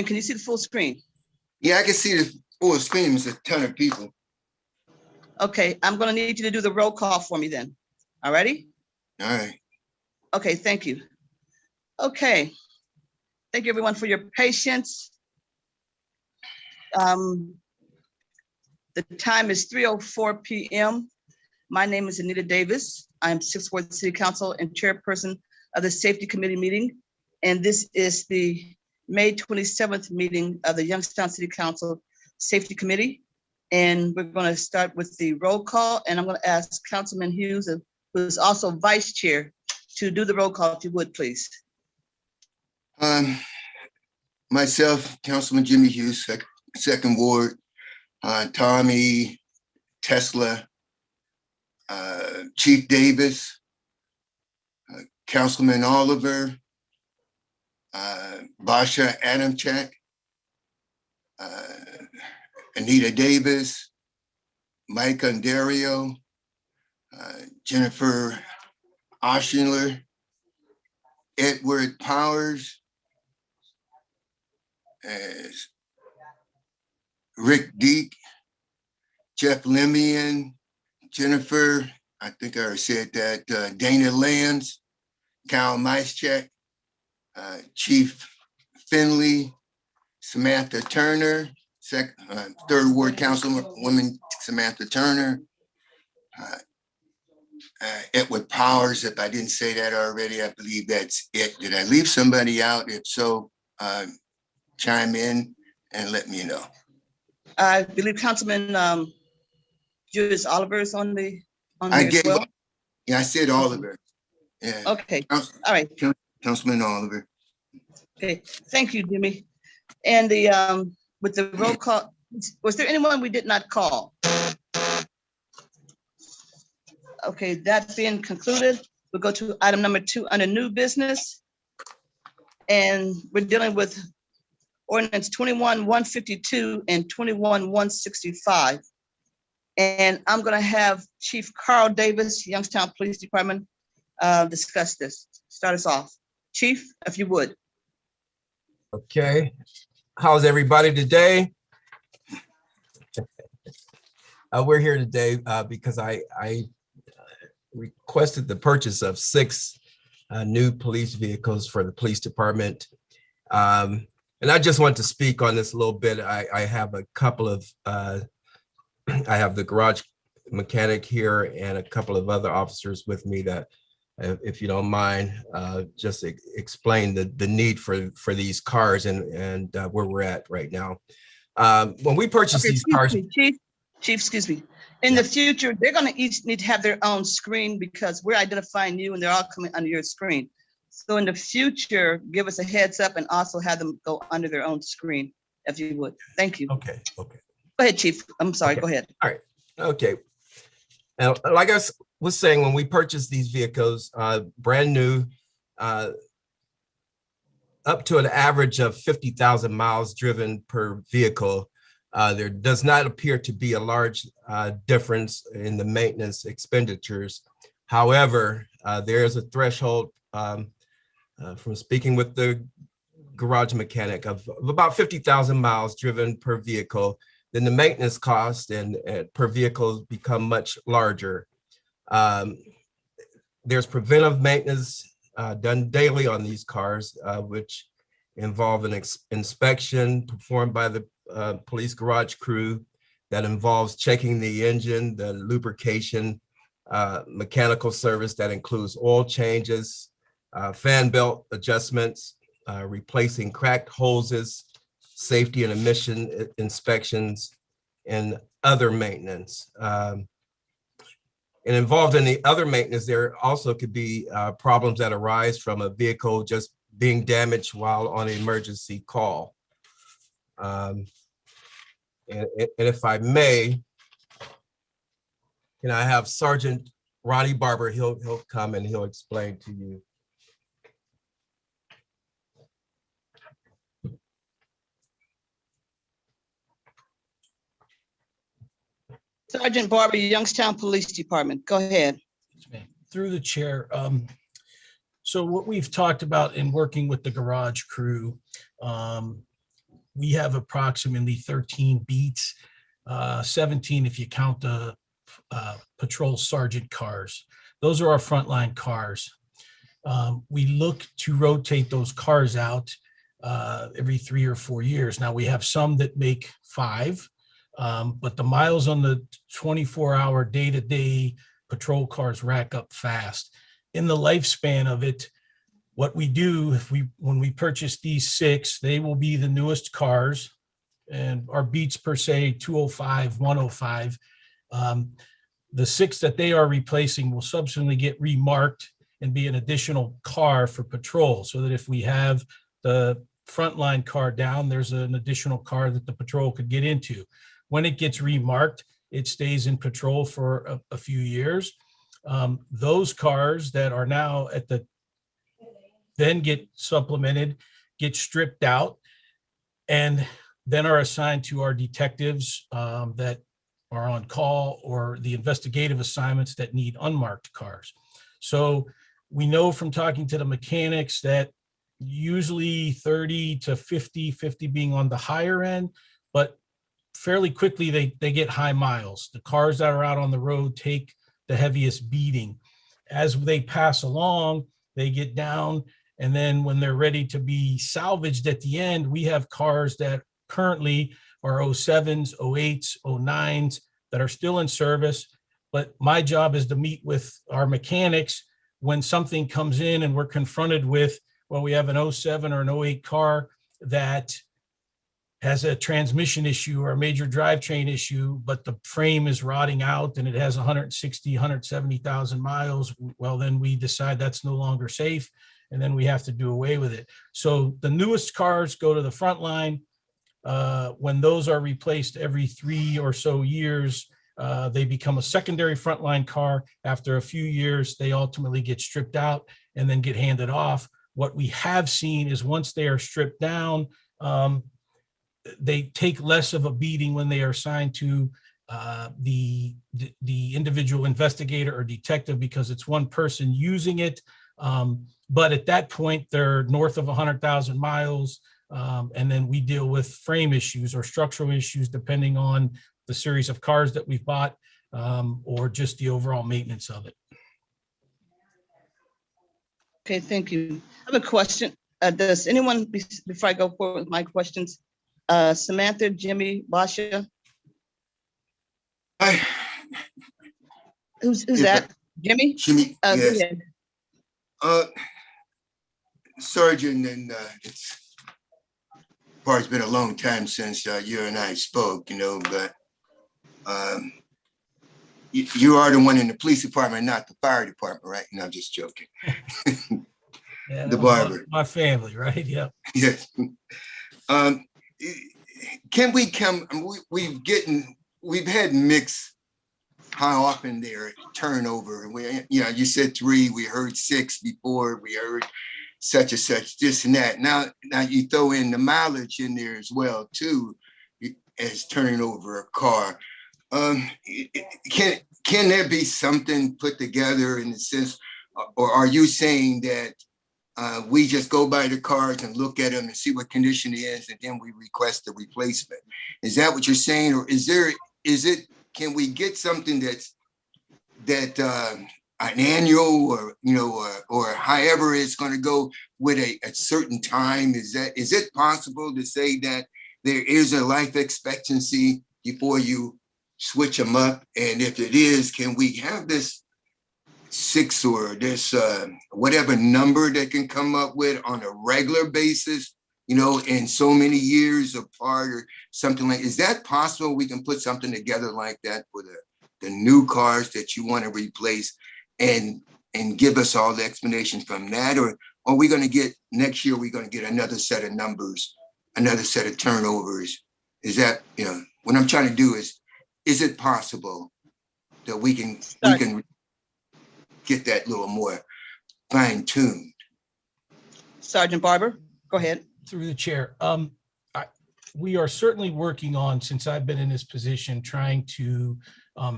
Can you see the full screen? Yeah, I can see the full screen. There's a ton of people. Okay, I'm going to need you to do the roll call for me then. All righty? All right. Okay, thank you. Okay. Thank you everyone for your patience. The time is 3:04 p.m. My name is Anita Davis. I'm Sixth Ward City Council and Chairperson of the Safety Committee meeting. And this is the May 27th meeting of the Youngstown City Council Safety Committee. And we're going to start with the roll call. And I'm going to ask Councilman Hughes, who is also Vice Chair, to do the roll call, if you would, please. Myself, Councilman Jimmy Hughes, Second Ward, Tommy, Tesla, Chief Davis, Councilman Oliver, Basha Adamchak, Anita Davis, Mike Ondario, Jennifer Oshler, Edward Powers, Rick Deek, Jeff Lemian, Jennifer, I think I already said that, Dana Lands, Kyle Maischek, Chief Finley, Samantha Turner, Third Ward Councilwoman Samantha Turner, Edward Powers. If I didn't say that already, I believe that's it. Did I leave somebody out? If so, chime in and let me know. I believe Councilman Julius Oliver is on the as well. Yeah, I said Oliver. Yeah. Okay. All right. Councilman Oliver. Okay. Thank you, Jimmy. And the with the roll call, was there anyone we did not call? Okay, that being concluded, we'll go to item number 2 under new business. And we're dealing with ordinance 21-152 and 21-165. And I'm going to have Chief Carl Davis, Youngstown Police Department, discuss this. Start us off. Chief, if you would. Okay. How's everybody today? We're here today because I requested the purchase of 6 new police vehicles for the police department. And I just want to speak on this a little bit. I have a couple of, I have the garage mechanic here and a couple of other officers with me that, if you don't mind, just explain the need for these cars and where we're at right now. When we purchase these cars. Chief, excuse me. In the future, they're going to each need to have their own screen because we're identifying you and they're all coming under your screen. So in the future, give us a heads up and also have them go under their own screen, if you would. Thank you. Okay. Okay. Go ahead, Chief. I'm sorry. Okay. Go ahead. All right. Okay. Now, like I was saying, when we purchased these vehicles, brand new, up to an average of 50,000 miles driven per vehicle, there does not appear to be a large difference in the maintenance expenditures. However, there is a threshold from speaking with the garage mechanic of about 50,000 miles driven per vehicle. Then the maintenance cost and per vehicle become much larger. There's preventive maintenance done daily on these cars, which involve an inspection performed by the police garage crew that involves checking the engine, the lubrication, mechanical service that includes oil changes, fan belt adjustments, replacing cracked hoses, safety and emission inspections, and other maintenance. And involved in the other maintenance, there also could be problems that arise from a vehicle just being damaged while on an emergency call. And if I may, can I have Sergeant Ronnie Barber? He'll come and he'll explain to you. Sergeant Barber, Youngstown Police Department. Go ahead. Through the chair. So what we've talked about in working with the garage crew, we have approximately 13 beats, 17 if you count the patrol sergeant cars. Those are our frontline cars. We look to rotate those cars out every 3 or 4 years. Now we have some that make 5, but the miles on the 24-hour day-to-day patrol cars rack up fast. In the lifespan of it, what we do when we purchase these 6, they will be the newest cars, and our beats per se 205, 105. The 6 that they are replacing will subsequently get remarked and be an additional car for patrol, so that if we have the frontline car down, there's an additional car that the patrol could get into. When it gets remarked, it stays in patrol for a few years. Those cars that are now then get supplemented, get stripped out, and then are assigned to our detectives that are on call, or the investigative assignments that need unmarked cars. So we know from talking to the mechanics that usually 30 to 50 being on the higher end, but fairly quickly they get high miles. The cars that are out on the road take the heaviest beating. As they pass along, they get down, and then when they're ready to be salvaged at the end, we have cars that currently are 07s, 08s, 09s that are still in service. But my job is to meet with our mechanics when something comes in and we're confronted with, well, we have an 07 or an 08 car that has a transmission issue or a major drivetrain issue, but the frame is rotting out and it has 160, 170,000 miles. Well, then we decide that's no longer safe, and then we have to do away with it. So the newest cars go to the front line. When those are replaced every 3 or so years, they become a secondary frontline car. After a few years, they ultimately get stripped out and then get handed off. What we have seen is once they are stripped down, they take less of a beating when they are assigned to the individual investigator or detective, because it's one person using it. But at that point, they're north of 100,000 miles. And then we deal with frame issues or structural issues, depending on the series of cars that we've bought, or just the overall maintenance of it. Okay, thank you. I have a question. Does anyone, before I go forward with my questions, Samantha, Jimmy, Basha, Hi, who's If that? Jimmy? Jimmy, Go yes. ahead. Sergeant, and it's been a long time since you and I spoke, but you are the one in the police department, not the fire department, right? No, I'm just joking. Yeah, The barber. my family, right? Yeah. Yes. Can we come? We've had mixed. How often they're turnover? You said 3. We heard 6 before. We heard such and such, this and that. Now you throw in the mileage in there as well too, as turning over a car. Can there be something put together in the sense, or are you saying that we just go by the cars and look at them and see what condition it is, and then we request a replacement? Is that what you're saying, or can we get something that an annual, or however it's going to go with a certain time? Is it possible to say that there is a life expectancy before you switch them up? And if it is, can we have this 6 or this whatever number that can come up with on a regular basis, in so many years apart or something like? Is that possible? We can put something together like that for the new cars that you want to replace, and give us all the explanation from that? Or are we going to get next year, we're going to get another set of numbers, another set of turnovers? Is that, what I'm trying to do is it possible that we can get that little more fine-tuned? Sergeant Barber, go ahead. Through the chair. We are certainly working on, since I've been in this position, trying to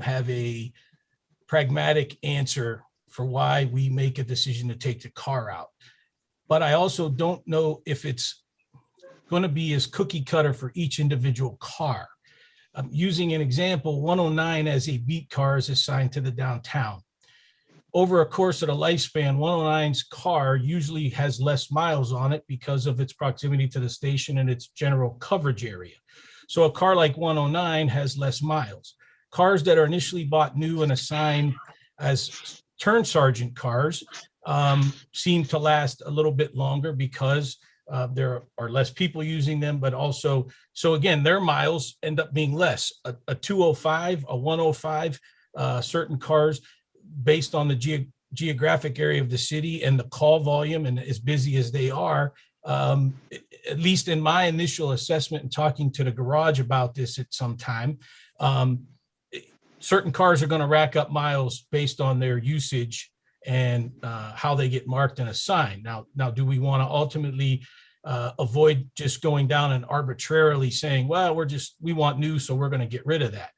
have a pragmatic answer for why we make a decision to take the car out. But I also don't know if it's going to be as cookie cutter for each individual car. Using an example, 109 as a beat car is assigned to the downtown. Over a course of the lifespan, 109's car usually has less miles on it because of its proximity to the station and its general coverage area. So a car like 109 has less miles. Cars that are initially bought new and assigned as turn sergeant cars seem to last a little bit longer because there are less people using them, but also, so again, their miles end up being less. A 205, a 105, certain cars, based on the geographic area of the city and the call volume and as busy as they are, at least in my initial assessment and talking to the garage about this at some time, certain cars are going to rack up miles based on their usage and how they get marked and assigned. Now, do we want to ultimately avoid just going down and arbitrarily saying, well, we want new, so we're going to get rid of that?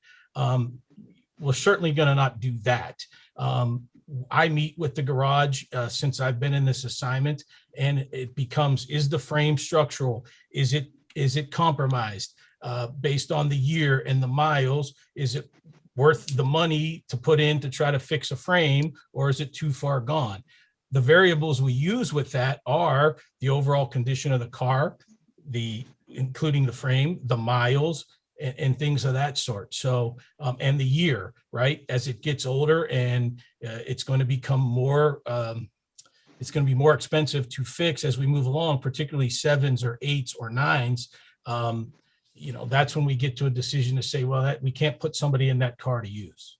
We're certainly going to not do that. I meet with the garage since I've been in this assignment, and it becomes, is the frame structural? Is it compromised based on the year and the miles? Is it worth the money to put in to try to fix a frame, or is it too far gone? The variables we use with that are the overall condition of the car, including the frame, the miles, and things of that sort. So, and the year, right? As it gets older and it's going to become more, it's going to be more expensive to fix as we move along, particularly 7s or 8s or 9s. That's when we get to a decision to say, well, we can't put somebody in that car to use.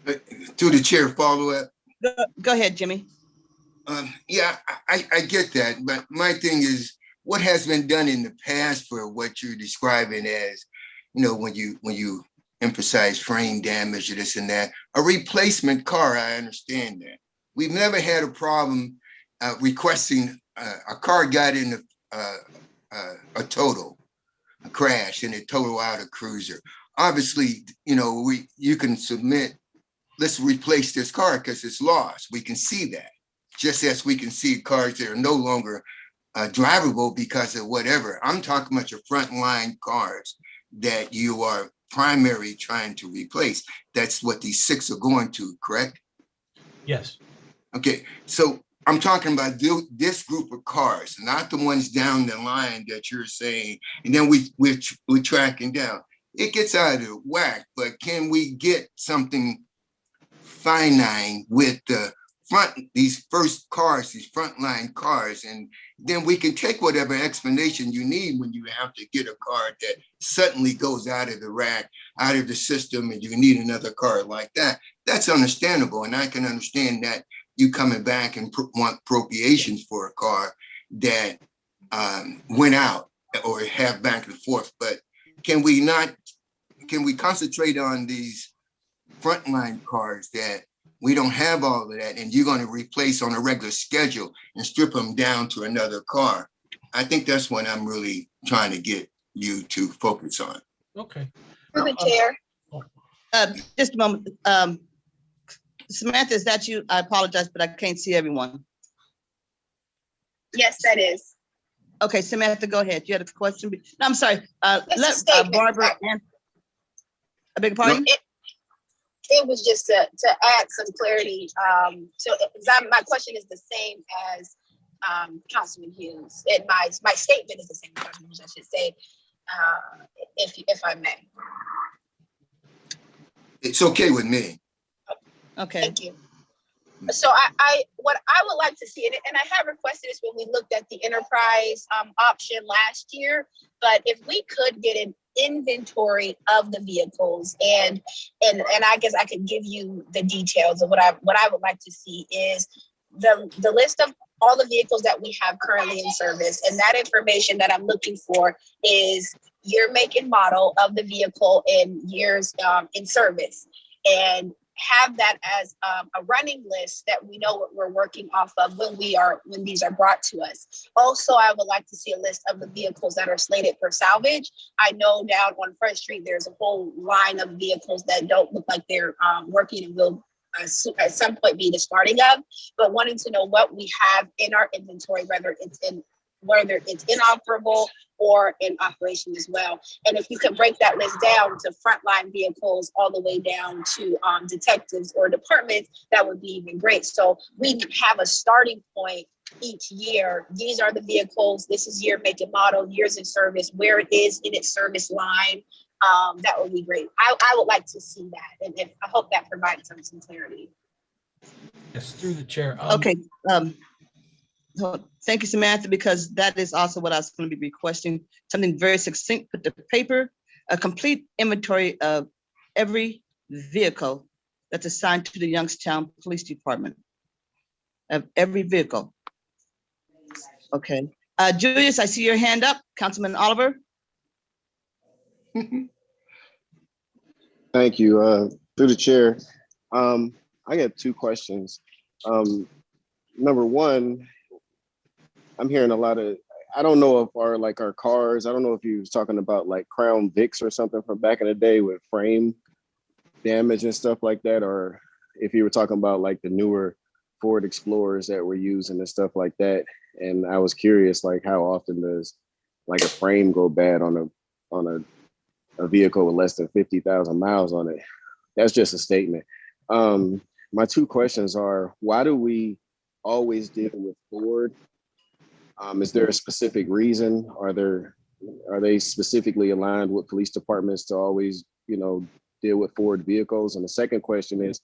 To the chair, follow up. Go ahead, Jimmy. Yeah, I get that. But my thing is, what has been done in the past for what you're describing as, when you emphasize frame damage or this and that, a replacement car, I understand that. We've never had a problem requesting a car got in a total, a crash, and it total out a cruiser. Obviously, you can submit, let's replace this car because it's lost. We can see that, just as we can see cars that are no longer drivable because of whatever. I'm talking about your frontline cars that you are primary trying to replace. That's what these 6 are going to, correct? Yes. Okay, so I'm talking about this group of cars, not the ones down the line that you're saying, and then we're tracking down. It gets out of whack, but can we get something finite with these first cars, these frontline cars, and then we can take whatever explanation you need when you have to get a car that suddenly goes out of the rack, out of the system, and you need another car like that. That's understandable, and I can understand that you coming back and want appropriations for a car that went out or have back and forth. But can we concentrate on these frontline cars that we don't have all of that, and you're going to replace on a regular schedule and strip them down to another car? I think that's what I'm really trying to get you to focus on. Okay. Through the chair. Just a moment. Samantha, is that you? I apologize, but I can't see everyone. Yes, that is. Okay, Samantha, go ahead. You had a question? No, I'm sorry. It's a Let statement. Barbara answer. I beg your pardon? It was just to add some clarity. My question is the same as Councilman Hughes. And my statement is the same as Councilman Hughes, I should say, if I may. It's okay with me. Okay. Thank you. So what I would like to see, and I have requested this when we looked at the enterprise option last year, but if we could get an inventory of the vehicles, and I guess I could give you the details of what I would like to see is the list of all the vehicles that we have currently in service, and that information that I'm looking for is year, make, and model of the vehicle and years in service, and have that as a running list that we know what we're working off of when these are brought to us. Also, I would like to see a list of the vehicles that are slated for salvage. I know down on Front Street, there's a whole line of vehicles that don't look like they're working and will at some point be discarding of, but wanting to know what we have in our inventory, whether it's in whether it's inoperable or in operation as well. And if you could break that list down to frontline vehicles all the way down to detectives or departments, that would be even great. So we have a starting point each year. These are the vehicles, this is year, make and model, years in service, where it is in its service line. That would be great. I would like to see that. And I hope that provides some clarity. Yes, through the chair. Okay. So thank you, Samantha, because that is also what I was going to be requesting. Something very succinct, put to paper, a complete inventory of every vehicle that's assigned to the Youngstown Police Department. Of every vehicle. Okay. Julius, I see your hand up. Councilman Oliver. Thank you. Through the chair, I got two questions. Number one, I'm hearing a lot of, I don't know if our cars, I don't know if you was talking about like Crown Vics or something from back in the day with frame damage and stuff like that, or if you were talking about like the newer Ford Explorers that we're using and stuff like that. And I was curious, like how often does like a frame go bad on a vehicle with less than 50,000 miles on it? That's just a statement. My two questions are, why do we always deal with Ford? Is there a specific reason? Are they specifically aligned with police departments to always, deal with Ford vehicles? And the second question is,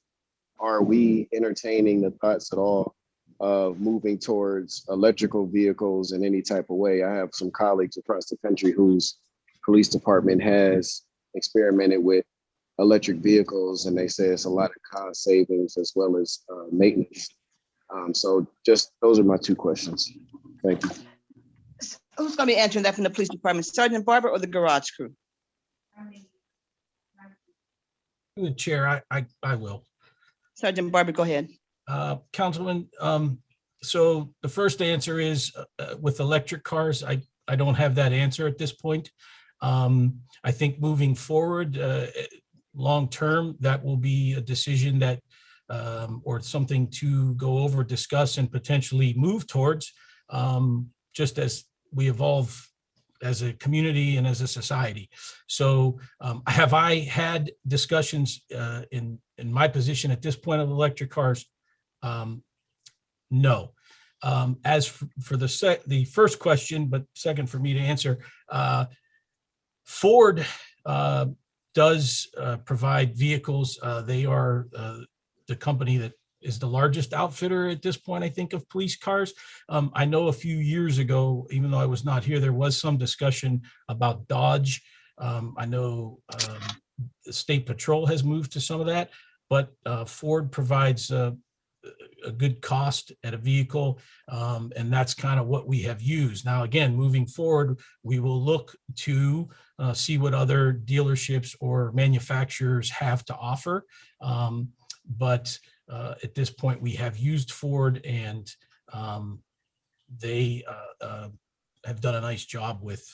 are we entertaining the thoughts at all of moving towards electrical vehicles in any type of way? I have some colleagues across the country whose police department has experimented with electric vehicles, and they say it's a lot of cost savings as well as maintenance. So just those are my two questions. Thank you. Who's going to be answering that from the police department? Sergeant Barber or the garage crew? Through the chair, I will. Sergeant Barber, go ahead. Councilman, so the first answer is with electric cars, I don't have that answer at this point. I think moving forward, long term, that will be a decision that or something to go over, discuss, and potentially move towards, just as we evolve as a community and as a society. So have I had discussions in my position at this point of electric cars? No. As for the first question, but second for me to answer, Ford does provide vehicles. They are the company that is the largest outfitter at this point, I think, of police cars. I know a few years ago, even though I was not here, there was some discussion about Dodge. I know the State Patrol has moved to some of that, but Ford provides a good cost at a vehicle, and that's kind of what we have used. Now, again, moving forward, we will look to see what other dealerships or manufacturers have to offer. But at this point, we have used Ford, and they have done a nice job with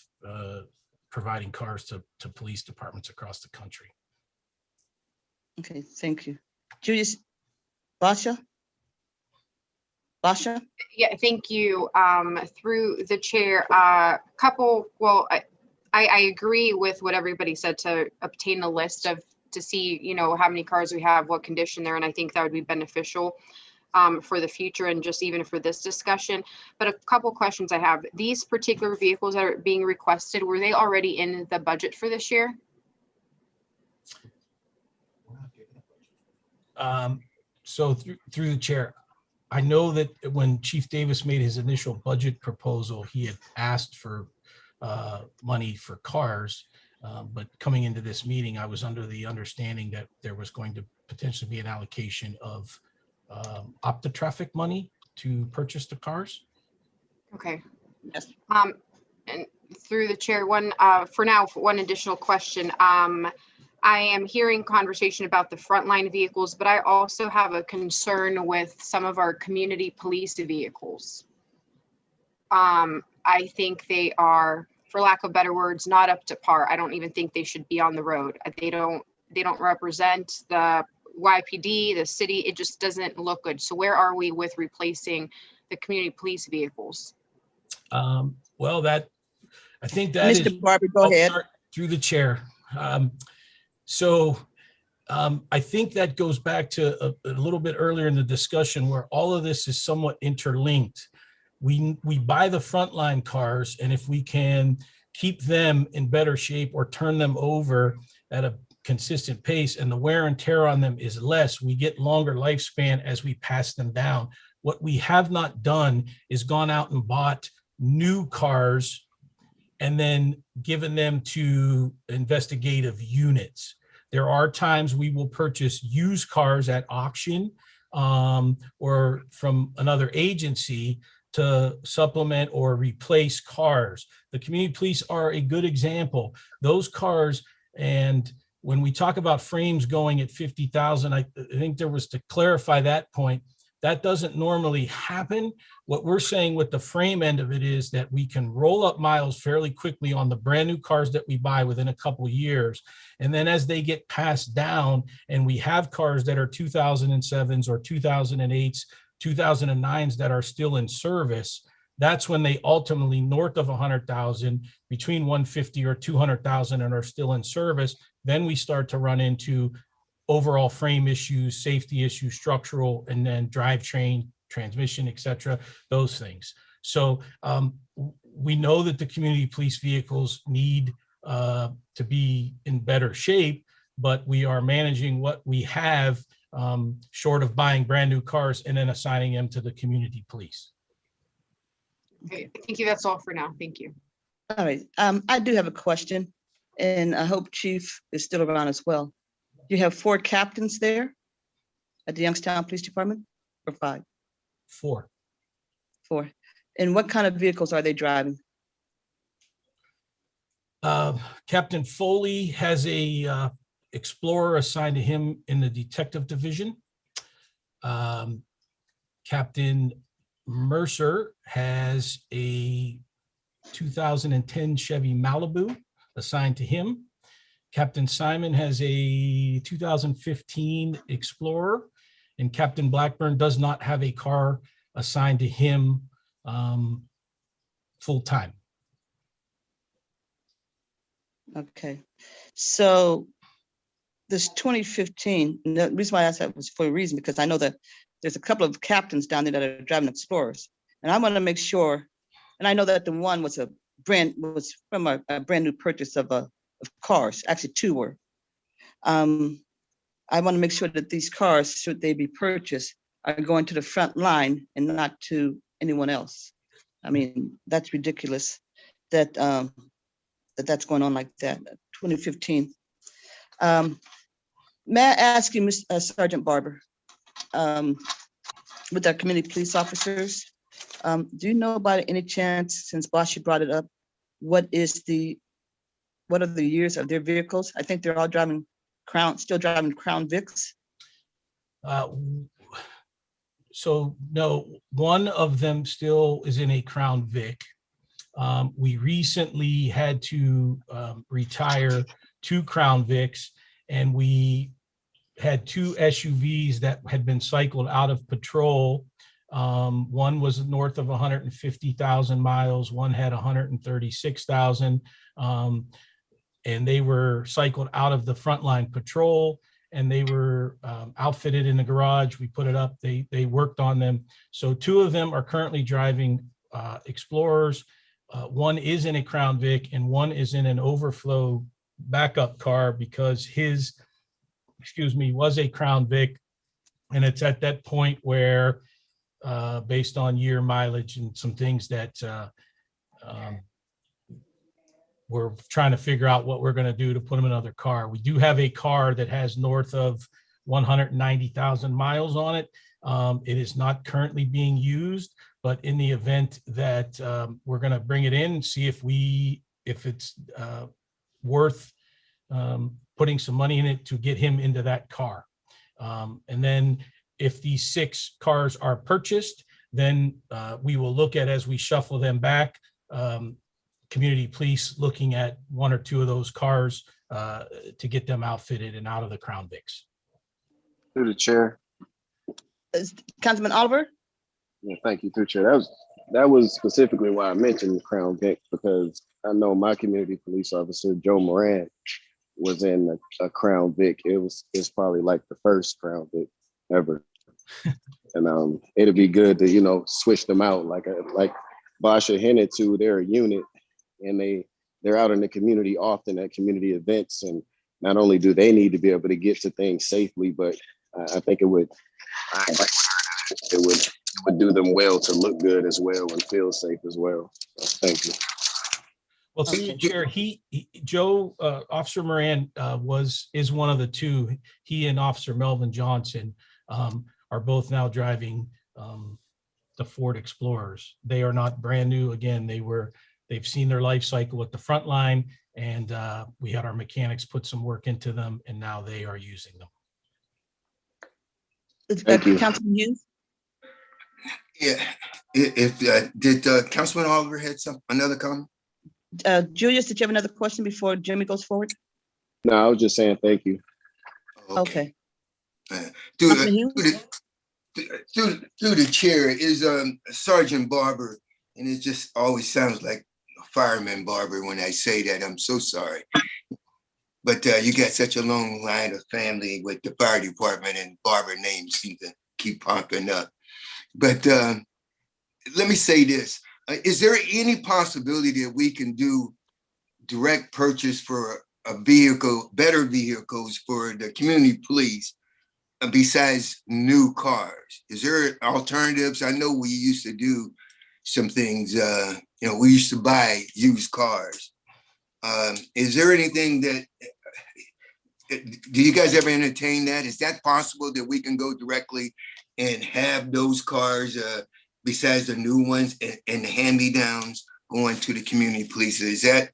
providing cars to police departments across the country. Okay, thank you. Julius, Basha? Basha? Yeah, thank you. Through the chair, I agree with what everybody said to obtain a list to see, how many cars we have, what condition they're in. I think that would be beneficial for the future and just even for this discussion. But a couple questions I have. These particular vehicles that are being requested, were they already in the budget for this year? So through the chair, I know that when Chief Davis made his initial budget proposal, he had asked for money for cars. But coming into this meeting, I was under the understanding that there was going to potentially be an allocation of OptiTraffic money to purchase the cars. Okay. Yes. And through the chair, one additional question. I am hearing conversation about the frontline vehicles, but I also have a concern with some of our community police vehicles. I think they are, for lack of better words, not up to par. I don't even think they should be on the road. They don't represent the YPD, the city. It just doesn't look good. So where are we with replacing the community police vehicles? Well, I think that is. Mr. Barber, go I'll ahead. start through the chair. I think that goes back to a little bit earlier in the discussion where all of this is somewhat interlinked. We buy the frontline cars, and if we can keep them in better shape or turn them over at a consistent pace and the wear and tear on them is less, we get longer lifespan as we pass them down. What we have not done is gone out and bought new cars and then given them to investigative units. There are times we will purchase used cars at auction or from another agency to supplement or replace cars. The community police are a good example. Those cars, and when we talk about frames going at 50,000, I think there was to clarify that point. That doesn't normally happen. What we're saying with the frame end of it is that we can roll up miles fairly quickly on the brand new cars that we buy within a couple of years. And then as they get passed down and we have cars that are 2007s or 2008s, 2009s that are still in service, that's when they ultimately north of 100,000, between 150 or 200,000 and are still in service. Then we start to run into overall frame issues, safety issues, structural, and then drivetrain, transmission, et cetera, those things. So we know that the community police vehicles need to be in better shape, but we are managing what we have short of buying brand new cars and then assigning them to the community police. Okay, thank you. That's all for now. Thank you. All right. I do have a question, and I hope Chief is still around as well. You have 4 captains there at the Youngstown Police Department, or 5? 4. 4. And what kind of vehicles are they driving? Captain Foley has a Explorer assigned to him in the detective division. Captain Mercer has a 2010 Chevy Malibu assigned to him. Captain Simon has a 2015 Explorer, and Captain Blackburn does not have a car assigned to him full-time. Okay. So this 2015, and the reason why I asked that was for a reason, because I know that there's a couple of captains down there that are driving Explorers. And I want to make sure, and I know that the one was from a brand new purchase of cars, actually 2 were. I want to make sure that these cars, should they be purchased, are going to the front line and not to anyone else. I mean, that's ridiculous that that's going on like that. 2015. May I ask you, Mr. Sergeant Barber, with our community police officers, do you know by any chance, since Bosch brought it up, what are the years of their vehicles? I think they're all still driving Crown Vics. So no, one of them still is in a Crown Vic. We recently had to retire 2 Crown Vics, and we had 2 SUVs that had been cycled out of patrol. One was north of 150,000 miles. One had 136,000. And they were cycled out of the frontline patrol, and they were outfitted in the garage. We put it up. They worked on them. So 2 of them are currently driving Explorers. One is in a Crown Vic, and one is in an overflow backup car because his, was a Crown Vic. And it's at that point where, based on year mileage and some things that we're trying to figure out what we're going to do to put them in another car. We do have a car that has north of 190,000 miles on it. It is not currently being used, but in the event that we're going to bring it in and see if it's worth putting some money in it to get him into that car. And then if these 6 cars are purchased, then we will look at, as we shuffle them back, community police looking at 1 or 2 of those cars to get them outfitted and out of the Crown Vics. Through the chair. Councilman Oliver? Yeah, thank you, through the chair. that was specifically why I mentioned Crown Vic, because I know my community police officer, Joe Moran, was in a Crown Vic. It's probably like the first Crown Vic ever. And it'd be good to, switch them out. Like Basha hinted to, they're a unit, and they're out in the community often at community events. And not only do they need to be able to get to things safely, but I think it would do them well to look good as well and feel safe as well. So, thank you. Well, through the chair, Joe, Officer Moran is one of the two. He and Officer Melvin Johnson are both now driving the Ford Explorers. They are not brand new. Again, they've seen their life cycle at the front line, and we had our mechanics put some work into them, and now they are using them. Thank you. Councilman Hughes? Yeah, did Councilman Oliver had another comment? Julius, did you have another question before Jimmy goes forward? No, I was just saying thank you. Okay. Through Councilman Hughes? the chair is Sergeant Barber, and it just always sounds like a fireman Barber when I say that. I'm so sorry. But you got such a long line of family with the fire department, and Barber names seem to keep popping up. But let me say this. Is there any possibility that we can do direct purchase for a vehicle, better vehicles for the community police besides new cars? Is there alternatives? I know we used to do some things, we used to buy used cars. Is there anything that, do you guys ever entertain that? Is that possible that we can go directly and have those cars besides the new ones and the hand-me-downs going to the community police? Is there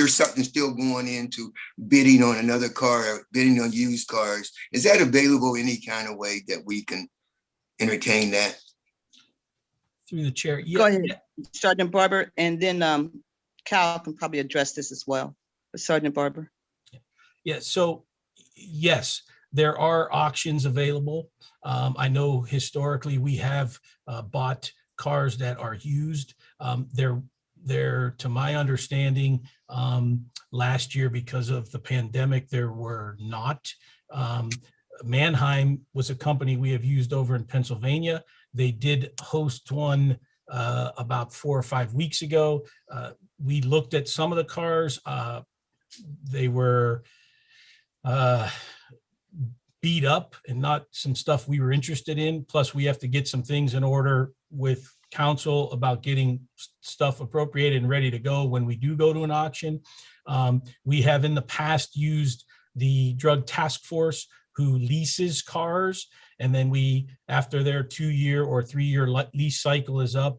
something still going into bidding on another car, bidding on used cars? Is that available any kind of way that we can entertain that? Through the chair. Yeah. Go ahead, Sergeant Barber, and then Cal can probably address this as well. Sergeant Barber. Yeah, so yes, there are auctions available. I know historically we have bought cars that are used. They're, to my understanding, last year because of the pandemic, there were not. Mannheim was a company we have used over in Pennsylvania. They did host one about 4 or 5 weeks ago. We looked at some of the cars. They were beat up and not some stuff we were interested in. Plus, we have to get some things in order with council about getting stuff appropriated and ready to go when we do go to an auction. We have in the past used the Drug Task Force, who leases cars, and then we, after their 2-year or 3-year lease cycle is up,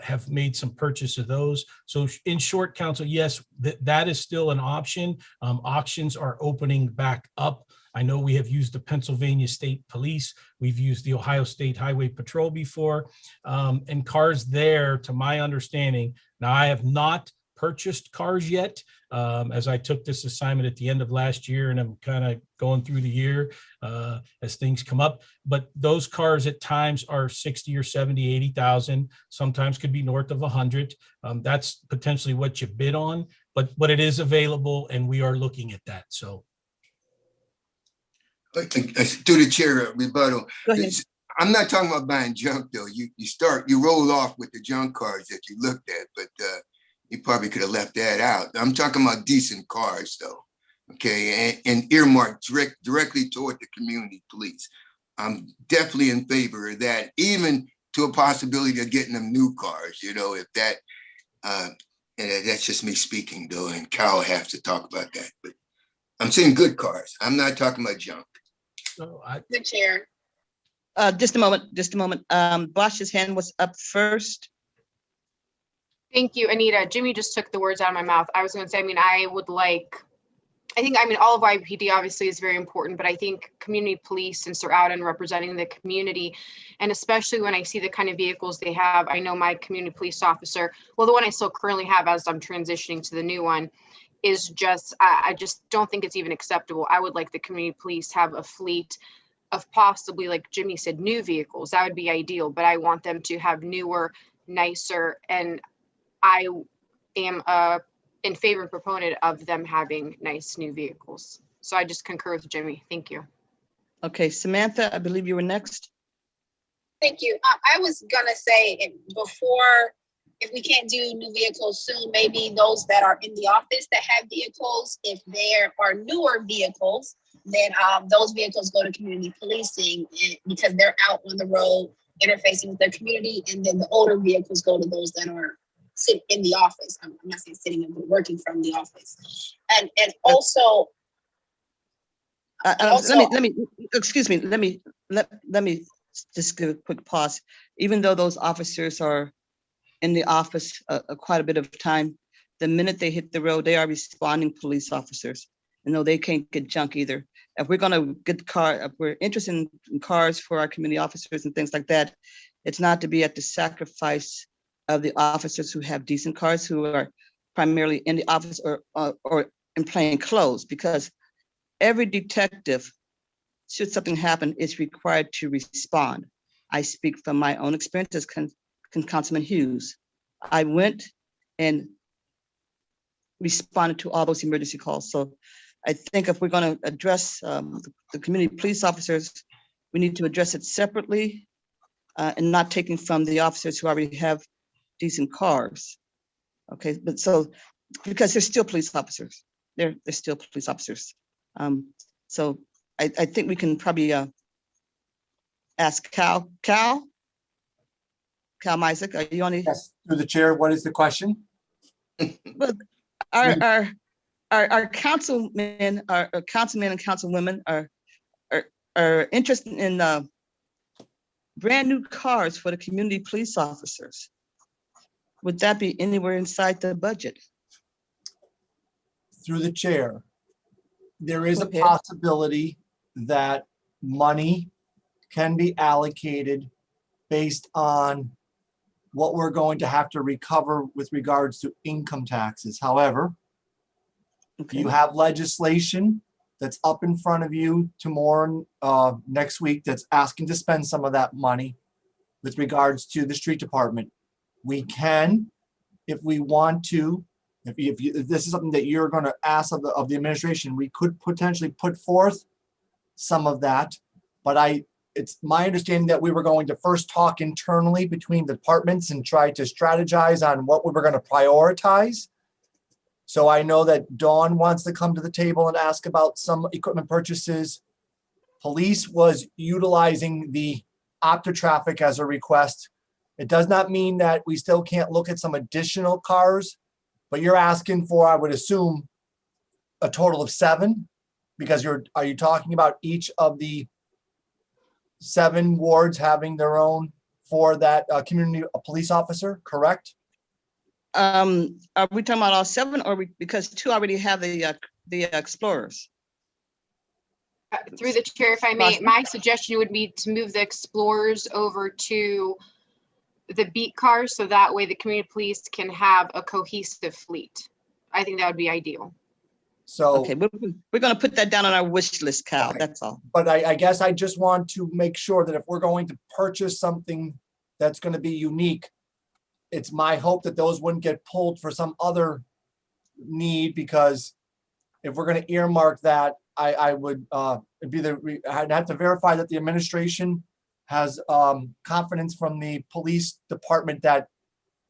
have made some purchase of those. So in short, council, yes, that is still an option. Auctions are opening back up. I know we have used the Pennsylvania State Police. We've used the Ohio State Highway Patrol before, and cars there, to my understanding. Now, I have not purchased cars yet, as I took this assignment at the end of last year, and I'm kind of going through the year as things come up. But those cars at times are 60 or 70, 80,000, sometimes could be north of 100. That's potentially what you bid on, but it is available, and we are looking at that. So. To the chair, rebuttal. Go ahead. I'm not talking about buying junk though. You roll off with the junk cars that you looked at, but you probably could have left that out. I'm talking about decent cars though, okay, and earmarked directly toward the community police. I'm definitely in favor of that, even to a possibility of getting them new cars, if that, and that's just me speaking though, and Cal has to talk about that, but I'm saying good cars. I'm not talking about junk. So The chair. Just a moment. Bosch's hand was up first. Thank you, Anita. Jimmy just took the words out of my mouth. I was going to say, all of YPD obviously is very important, but I think community police, since they're out and representing the community, and especially when I see the kind of vehicles they have, I know my community police officer, well, the one I still currently have as I'm transitioning to the new one, is just, I just don't think it's even acceptable. I would like the community police have a fleet of possibly, like Jimmy said, new vehicles. That would be ideal, but I want them to have newer, nicer, and I am in favor and proponent of them having nice new vehicles. So I just concur with Jimmy. Thank you. Okay, Samantha, I believe you were next. Thank you. I was gonna say before, if we can't do new vehicles soon, maybe those that are in the office that have vehicles, if there are newer vehicles, then those vehicles go to community policing because they're out on the road interfacing with their community, and then the older vehicles go to those that are sitting in the office. I'm not saying sitting in, but working from the office. And also, Let me, excuse me, let me just give a quick pause. Even though those officers are in the office quite a bit of time, the minute they hit the road, they are responding police officers. And no, they can't get junk either. If we're gonna get if we're interested in cars for our community officers and things like that, it's not to be at the sacrifice of the officers who have decent cars, who are primarily in the office or in plain clothes, because every detective, should something happen, is required to respond. I speak from my own experience as Councilman Hughes. I went and responded to all those emergency calls. So I think if we're going to address the community police officers, we need to address it separately and not taking from the officers who already have decent cars. Okay, but so, because they're still police officers. They're still police officers. So I think we can probably ask Cal Isaac, are you on the? Yes, through the chair, what is the question? Well, our councilmen, our councilmen and councilwomen are interested in brand new cars for the community police officers. Would that be anywhere inside the budget? Through the chair, there is a Okay. possibility that money can be allocated based on what we're going to have to recover with regards to income taxes. However, Okay. you have legislation that's up in front of you tomorrow, next week, that's asking to spend some of that money with regards to the street department. We can, if we want to, if this is something that you're going to ask of the administration, we could potentially put forth some of that. But it's my understanding that we were going to first talk internally between departments and try to strategize on what we were going to prioritize. So I know that Dawn wants to come to the table and ask about some equipment purchases. Police was utilizing the OptoTraffic as a request. It does not mean that we still can't look at some additional cars, but you're asking for, I would assume, a total of 7, because are you talking about each of the 7 wards having their own for that community police officer, correct? Are we talking about all 7, or because 2 already have the Explorers? Through the chair, if I may, my suggestion would be to move the Explorers over to the beat cars, so that way the community police can have a cohesive fleet. I think that would be ideal. So, Okay, we're going to put that down on our wish list, Cal. Okay. That's all. but I guess I just want to make sure that if we're going to purchase something that's going to be unique, it's my hope that those wouldn't get pulled for some other need, because if we're going to earmark that, I would I'd have to verify that the administration has confidence from the police department that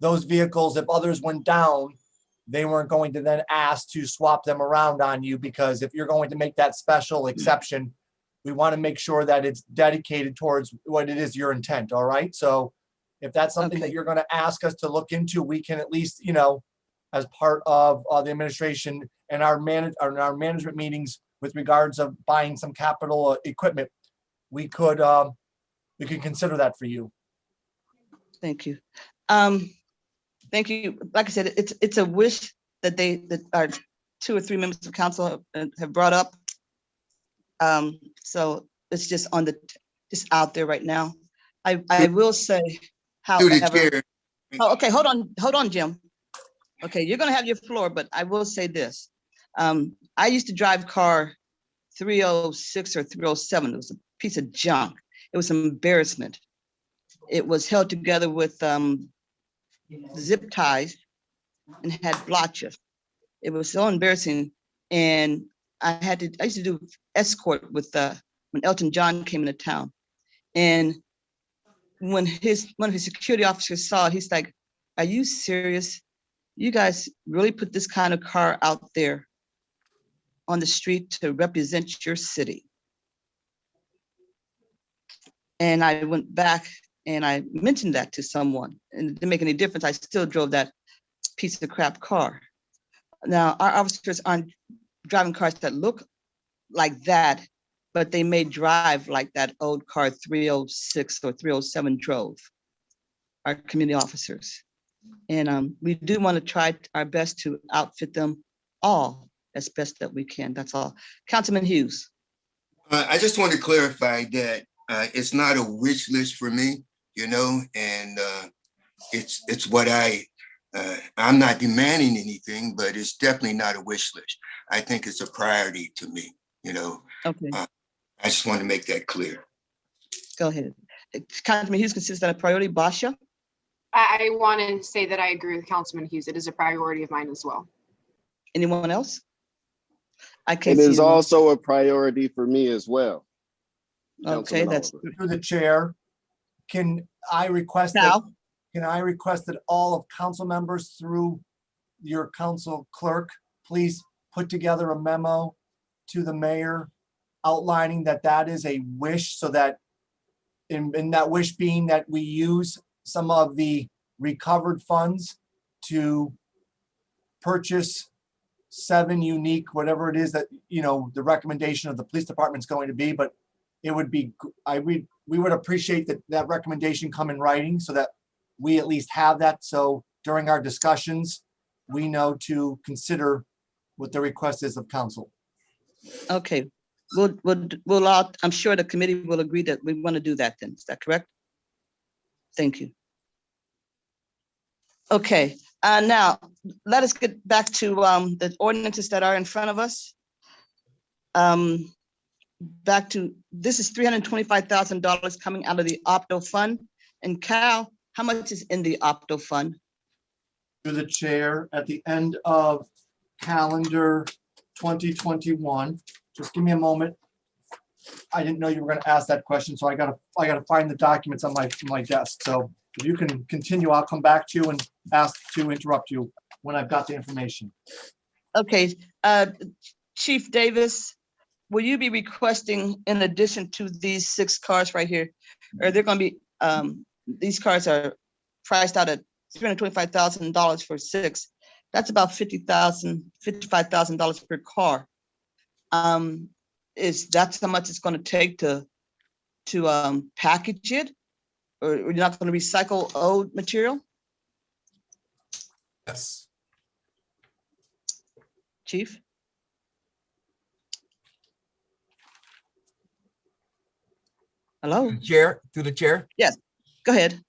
those vehicles, if others went down, they weren't going to then ask to swap them around on you, because if you're going to make that special exception, we want to make sure that it's dedicated towards what it is your intent. All right. So if that's something that Okay. you're going to ask us to look into, we can at least, as part of the administration and our management meetings with regards of buying some capital equipment, we could consider that for you. Thank you. Thank you. Like I said, it's a wish that our 2 or 3 members of council have brought up. So it's just just out there right now. I will say, Through the however, chair, oh, okay, hold on, Jim. Okay, you're gonna have your floor, but I will say this. I used to drive car 306 or 307. It was piece of junk. It was an embarrassment. It was held together with zip ties and had blotches. It was so embarrassing. And I used to do escort with when Elton John came into town. And when one of his security officers saw it, he's like, "Are you serious? You guys really put this kind of car out there on the street to represent your city?" And I went back and I mentioned that to someone, and it didn't make any difference. I still drove that piece of crap car. Now, our officers aren't driving cars that look like that, but they may drive like that old car 306 or 307 drove, our community officers. And we do want to try our best to outfit them all as best that we can. That's all. Councilman Hughes. I just want to clarify that it's not a wish list for me, and it's what I'm not demanding anything, but it's definitely not a wish list. I think it's a priority to me, Okay, I just want to make that clear. go ahead. Councilman Hughes considers that a priority. Basha? I want to say that I agree with Councilman Hughes. It is a priority of mine as well. Anyone else? I It can't see is anyone. also a priority for me as well. Okay, Councilman that's Oliver. Through the chair, can I request that, Cal. all of council members through your council clerk, please put together a memo to the mayor outlining that is a wish, so that in that wish being that we use some of the recovered funds to purchase 7 unique, whatever it is that, the recommendation of the police department is going to be, but it would be, we would appreciate that recommendation come in writing, so that we at least have that. So during our discussions, we know to consider what the request is of council. Okay, we'll all, I'm sure the committee will agree that we want to do that then. Is that correct? Thank you. Okay, now let us get back to the ordinances that are in front of us. Back to, this is $325,000 coming out of the Opto Fund. And Cal, how much is in the Opto Fund? Through the chair, at the end of calendar 2021, just give me a moment. I didn't know you were going to ask that question, so I gotta find the documents on my desk. So if you can continue, I'll come back to you and ask to interrupt you when I've got the information. Okay, Chief Davis, will you be requesting, in addition to these 6 cars right here, are there going to be, these cars are priced out at $325,000 for 6. That's about $55,000 per car. Is that how much it's going to take to package it? Or you're not going to recycle old material? Yes. Chief? Hello? Chair, through the chair. Go ahead.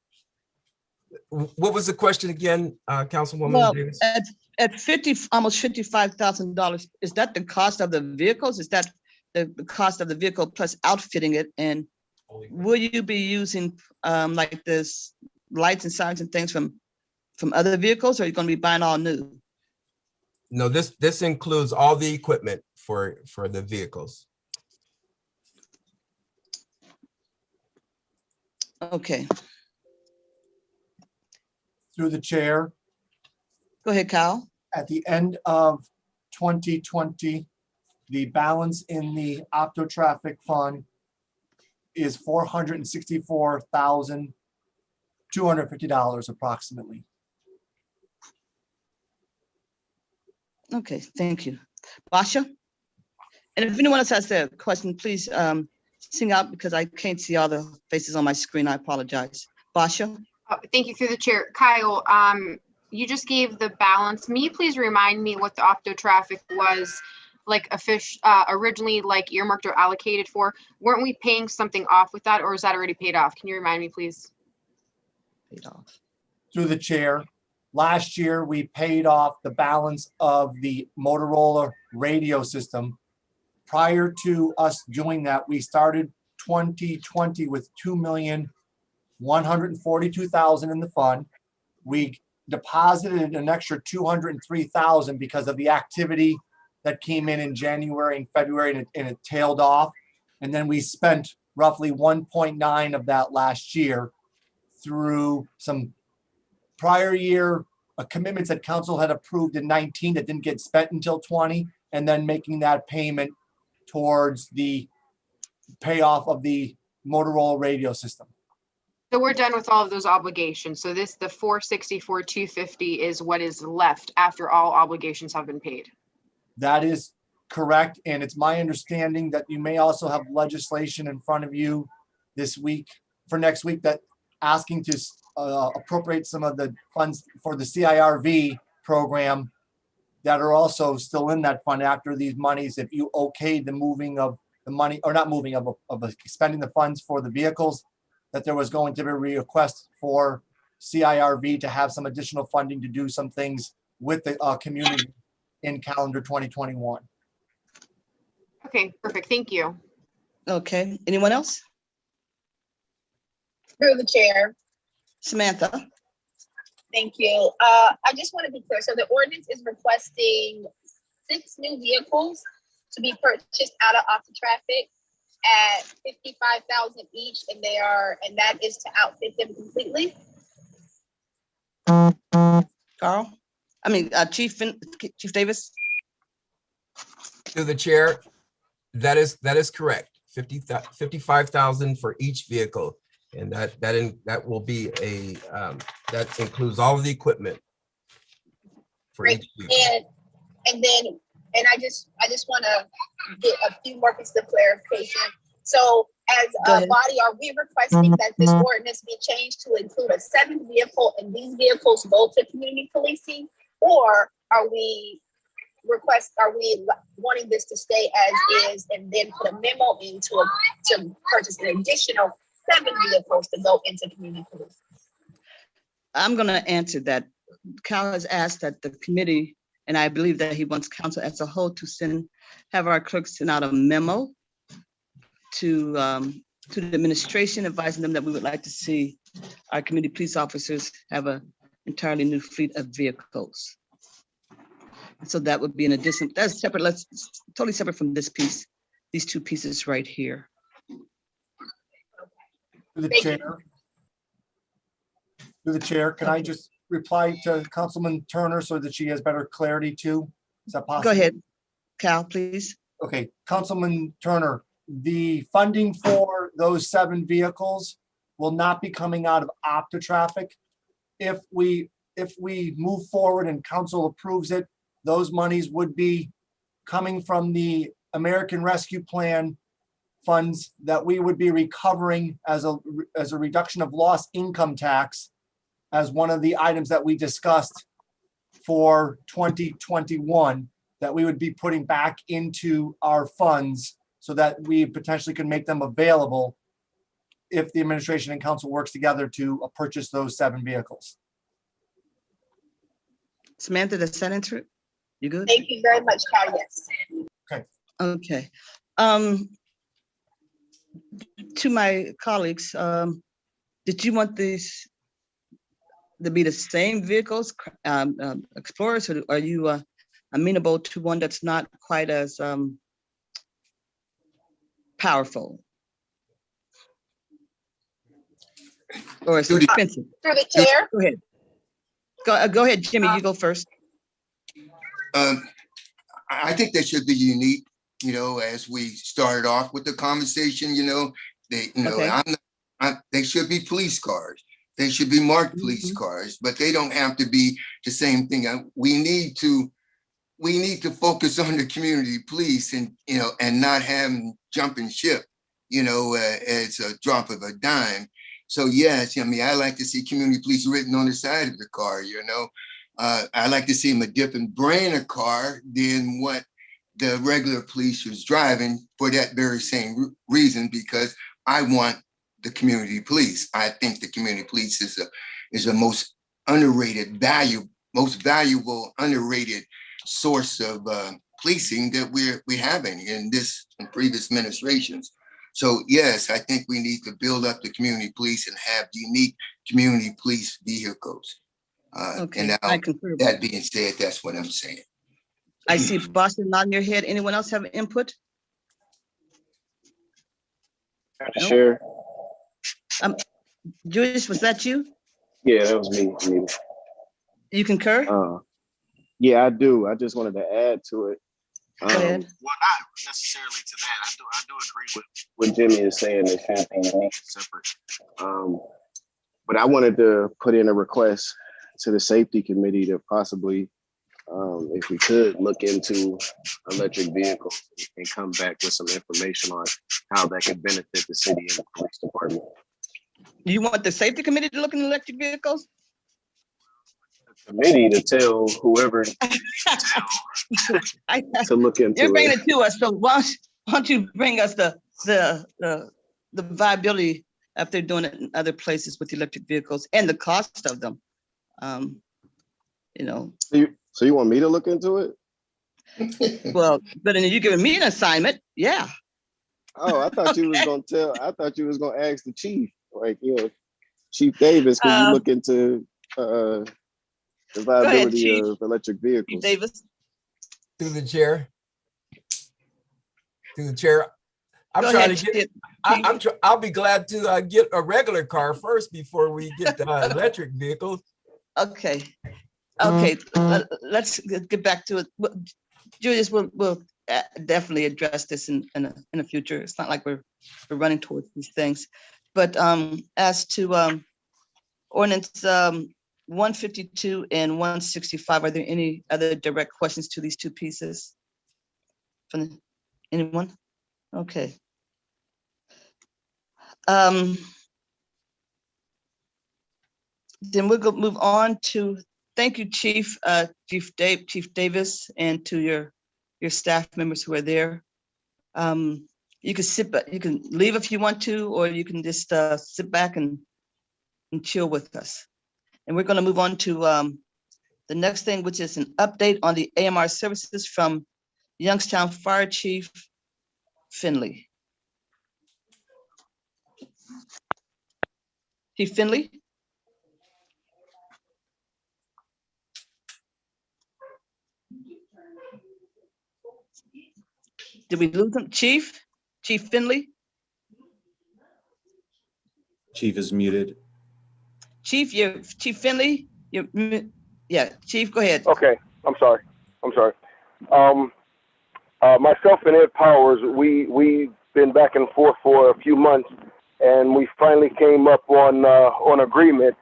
What was the question again, Councilwoman Well, Davis? at almost $55,000, is that the cost of the vehicles? Is that the cost of the vehicle plus outfitting it? And will you be using like this lights and sirens and things from other vehicles, or are you going to be buying all new? No, this includes all the equipment for the vehicles. Okay, Through the chair, go ahead, Kyle. at the end of 2020, the balance in the Opto Traffic Fund is $464,250 approximately. Okay, thank you. Basha? And if anyone else has a question, please sing out, because I can't see all the faces on my screen. I apologize. Basha? Thank you, through the chair. Kyle, you just gave the balance. May you please remind me what the Opto Traffic was like originally like earmarked or allocated for? Weren't we paying something off with that, or is that already paid off? Can you remind me, please? Paid off. Through the chair, last year we paid off the balance of the Motorola radio system. Prior to us doing that, we started 2020 with 2,142,000 in the fund. We deposited an extra 203,000 because of the activity that came in January and February, and it tailed off. And then we spent roughly 1.9 of that last year through some prior year commitments that council had approved in 19 that didn't get spent until 20, and then making that payment towards the payoff of the Motorola radio system. So we're done with all of those obligations. So the 464, 250 is what is left after all obligations have been paid. That is correct. And it's my understanding that you may also have legislation in front of you this week, for next week, that asking to appropriate some of the funds for the CIRV program that are also still in that fund after these monies. If you okayed the moving of the money, or not moving of expending the funds for the vehicles, that there was going to be a request for CIRV to have some additional funding to do some things with the community in calendar 2021. Okay, perfect. Thank you. Okay, anyone else? Through the chair. Samantha? Thank you. I just want to be clear. So the ordinance is requesting 6 new vehicles to be purchased out of off the traffic at 55,000 each, and that is to outfit them completely. Carl? I mean, Chief Davis? To the chair, that is correct. 55,000 for each vehicle. And that will be that includes all of the equipment for Right. each vehicle. And I just want to get a few more pieces of clarification. So as a body, are we requesting that this ordinance be changed to include a 7th vehicle and these vehicles go to community policing? Or are we wanting this to stay as is and then put a memo in to purchase an additional 7 vehicles to go into community policing? I'm going to answer that. Cal has asked that the committee, and I believe that he wants council as a whole to have our clerk send out a memo to the administration, advising them that we would like to see our community police officers have an entirely new fleet of vehicles. So that would be an addition. That's separate. Totally separate from this piece. These 2 pieces right here. Through the chair, can I just reply to Councilman Turner so that she has better clarity too? Is that possible? Go ahead, Cal, please. Okay, Councilman Turner, the funding for those 7 vehicles will not be coming out of OptoTraffic. If we move forward and council approves it, those monies would be coming from the American Rescue Plan funds that we would be recovering as a reduction of lost income tax, as one of the items that we discussed for 2021, that we would be putting back into our funds so that we potentially can make them available if the administration and council works together to purchase those 7 vehicles. Samantha, does that answer it? You good? Thank you very much, Cal. Yes. Okay. To my colleagues, did you want these to be the same vehicles, Explorers, or are you amenable to one that's not quite as powerful or as expensive? Through the chair. Go ahead. Go ahead, Jimmy. You go first. I think they should be unique. As we started off with the conversation, they should be police cars. They should be marked police cars, but they don't have to be the same thing. We need to focus on the community police and not have them jumping ship, as a drop of a dime. So yes, I like to see community police written on the side of the car. I like to see them a different brand of car than what the regular police was driving, for that very same reason, because I want the community police. I think the community police is a most underrated most valuable, underrated source of policing that we're having in previous administrations. So yes, I think we need to build up the community police and have unique community police vehicles. Okay, And now, I concur. that being said, that's what I'm saying. I see Boston nodding your head. Anyone else have input? Nope. Share. Julius, was that you? Yeah, that was me. Anita. You concur? Yeah, I do. I just wanted to add to it. Go ahead. Well, not necessarily to that. I do agree with what Jimmy is saying. They should be unique and separate. But I wanted to put in a request to the safety committee to possibly, if we could, look into electric vehicles and come back with some information on how that could benefit the city and the police department. Do you want the safety committee to look into electric vehicles? Committee to tell whoever to look into You're bringing it. it to us, so why don't you bring us the viability if they're doing it in other places with electric vehicles and the cost of them? You know, So you want me to look into it? well, but then you're giving me an assignment, yeah. Oh, I thought you was gonna tell. I thought you was gonna ask the chief, like, you know, Chief Davis, could you look into the viability Chief. of electric Chief vehicles? Davis, Through the chair. Through the chair. I'm go trying ahead, to get, Chief. I'll be glad to get a regular car first before we get the electric vehicles. Okay, let's get back to it. Julius, we'll definitely address this in the future. It's not like we're running towards these things. But as to ordinance 152 and 165, are there any other direct questions to these two pieces? From anyone? Okay. Then we'll go move on to, thank you, Chief Davis, and to your staff members who are there. You can you can leave if you want to, or you can just sit back and chill with us. And we're going to move on to the next thing, which is an update on the AMR services from Youngstown Fire Chief Finley. Chief Finley? Did we lose him? Chief Finley? Chief is muted. Chief Finley? Yeah, Chief, go ahead. Okay, I'm sorry. Myself and Ed Powers, we've been back and forth for a few months, and we finally came up on agreement.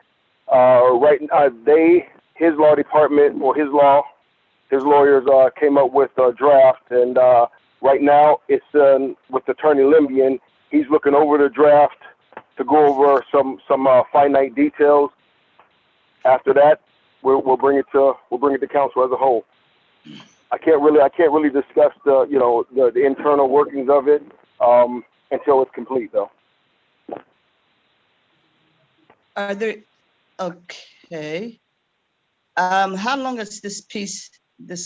His law department, or his lawyers came up with a draft, and right now it's with Attorney Limbian. He's looking over the draft to go over some finite details. After that, we'll bring it to council as a whole. I can't really discuss the internal workings of it until it's complete, though. Are there, okay. How long is this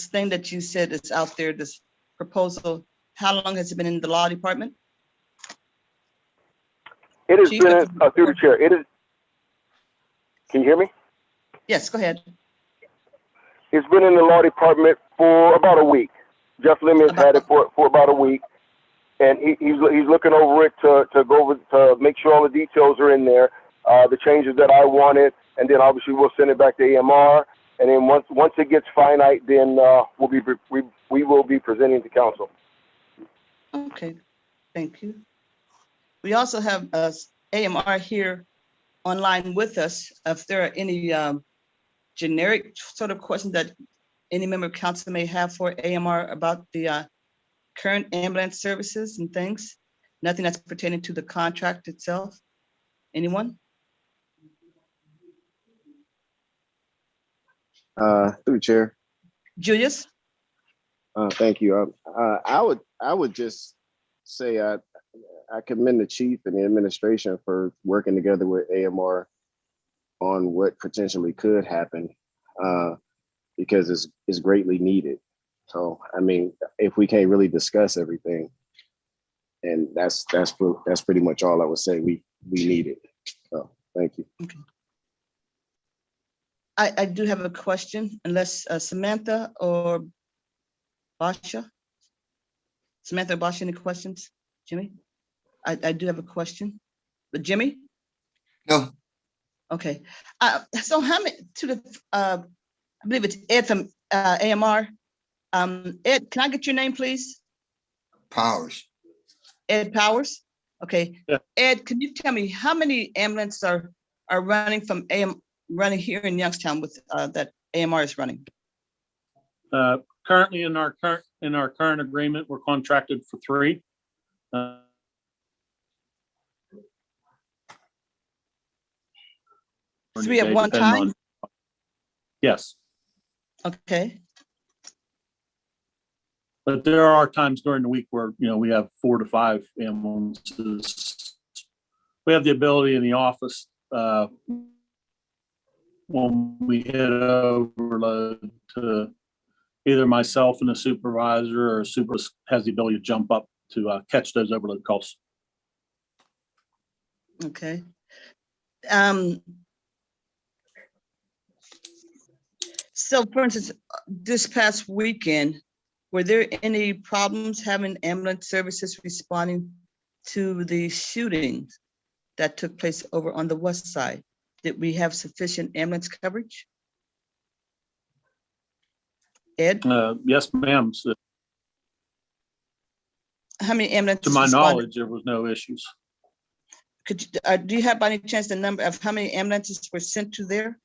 thing that you said is out there, this proposal, how long has it been in the law department? It has Chief, been through the chair. It is. Can you hear me? Yes, go ahead. It's been in the law department for about a week. Jeff Lemon has had it for about a week, and he's looking over it to go over to make sure all the details are in there, the changes that I wanted, and then obviously we'll send it back to AMR, and then once it gets finite, then we will be presenting to council. Okay, thank you. We also have AMR here online with us. If there are any generic sort of questions that any member of council may have for AMR about the current ambulance services and things, nothing that's pertaining to the contract itself. Anyone? Through chair. Julius? Thank you. I would just say I commend the chief and the administration for working together with AMR on what potentially could happen, because it's greatly needed. So, I mean, if we can't really discuss everything, And that's pretty much all I would say we needed. So thank you. Okay. I do have a question, unless Samantha or Basha. Samantha or Basha, any questions? Jimmy? I do have a question. But Jimmy? No, Okay. So how many to the I believe it's Ed from AMR. Ed, can I get your name, please? Powers. Ed Powers? Okay. Yeah. Ed, can you tell me how many ambulances are running from running here in Youngstown with that AMR is running? Currently in our current agreement, we're contracted for 3. 3 at one time? Yes, Okay. but there are times during the week where, we have 4 to 5 ambulances. We have the ability in the office, when we hit overload, to either myself and a supervisor or a supervisor has the ability to jump up to catch those overload calls. Okay. So for instance, this past weekend, were there any problems having ambulance services responding to the shootings that took place over on the west side? Did we have sufficient ambulance coverage? Ed, Yes, ma'am. So, how many ambulances? to my responded? knowledge, there was no issues. Could you, do you have by any chance the number of how many ambulances were sent to there?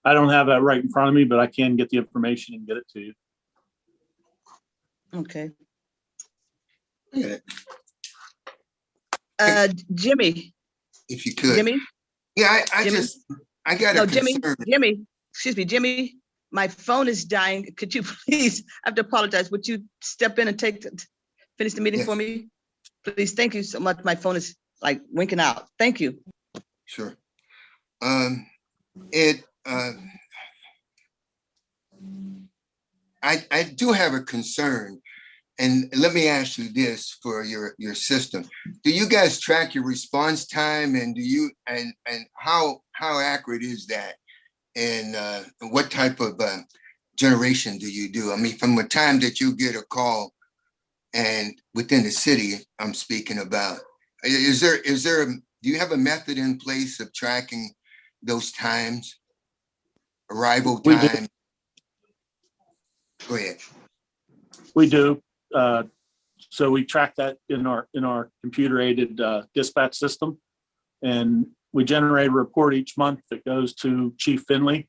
I don't have that right in front of me, but I can get the information and get it to you. Okay. Yeah, Jimmy, if you could. Jimmy? Yeah, I Jimmy? got a No, Jimmy, concern. Jimmy, excuse me, Jimmy, my phone is dying. Could you please, I have to apologize. Would you step in and finish the meeting Yes. for me? Please, thank you so much. My phone is like winking out. Thank you. Sure. Ed, I do have a concern, and let me ask you this for your system. Do you guys track your response time, and do you and how accurate is that? And what type of generation do you do? I mean, from the time that you get a call, and within the city, I'm speaking about, do you have a method in place of tracking those times, arrival We do. time? Go ahead. We do. So we track that in our computer aided dispatch system. And we generate a report each month that goes to Chief Finley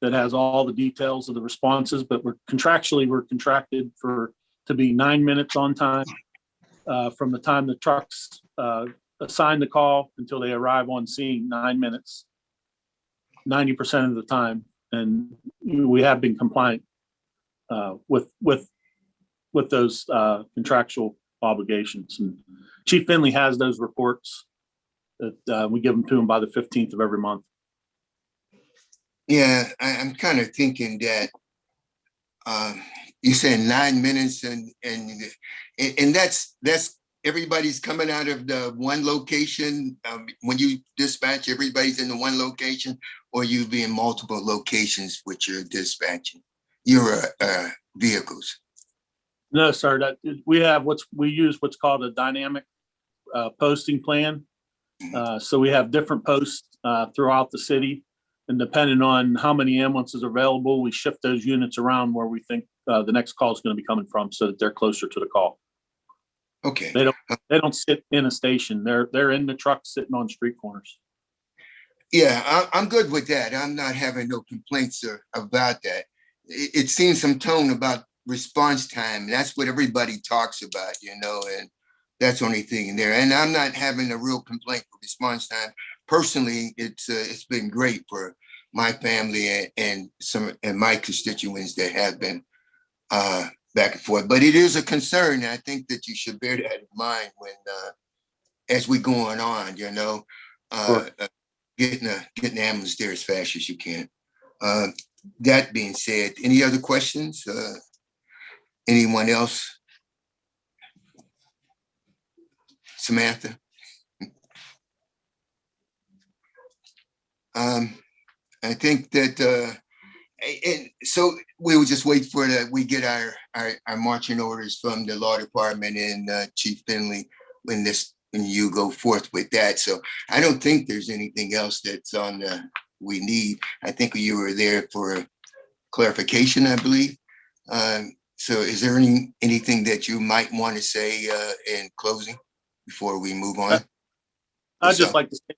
that has all the details of the responses, but we're contracted to be 9 minutes on time from the time the trucks assign the call until they arrive on scene. 9 minutes, 90% of the time. And we have been compliant with those contractual obligations. And Chief Finley has those reports that we give them to him by the 15th of every month. Yeah, I'm kind of thinking that you said 9 minutes, and that's everybody's coming out of the one location. When you dispatch, everybody's in the one location, or you be in multiple locations with your dispatching your vehicles. No, sir. We use what's called a dynamic posting plan. So we have different posts throughout the city, and depending on how many ambulances are available, we shift those units around where we think the next call is going to be coming from, so that they're closer to the call. Okay. They don't sit in a station. They're in the truck sitting on street corners. Yeah, I'm good with that. I'm not having no complaints about that. It seems some tone about response time. That's what everybody talks about, and that's the only thing in there. And I'm not having a real complaint with response time. Personally, it's been great for my family and my constituents that have been back and forth. But it is a concern. I think that you should bear that in mind when as we going on, Sure. getting the ambulance there as fast as you can. That being said, any other questions? Anyone else? Samantha. I think that, and so we will just wait for that. We get our marching orders from the law department and Chief Finley when you go forth with that. So I don't think there's anything else that's on we need. I think you were there for clarification, I believe. So is there anything that you might want to say in closing before we move on? I'd just like to say,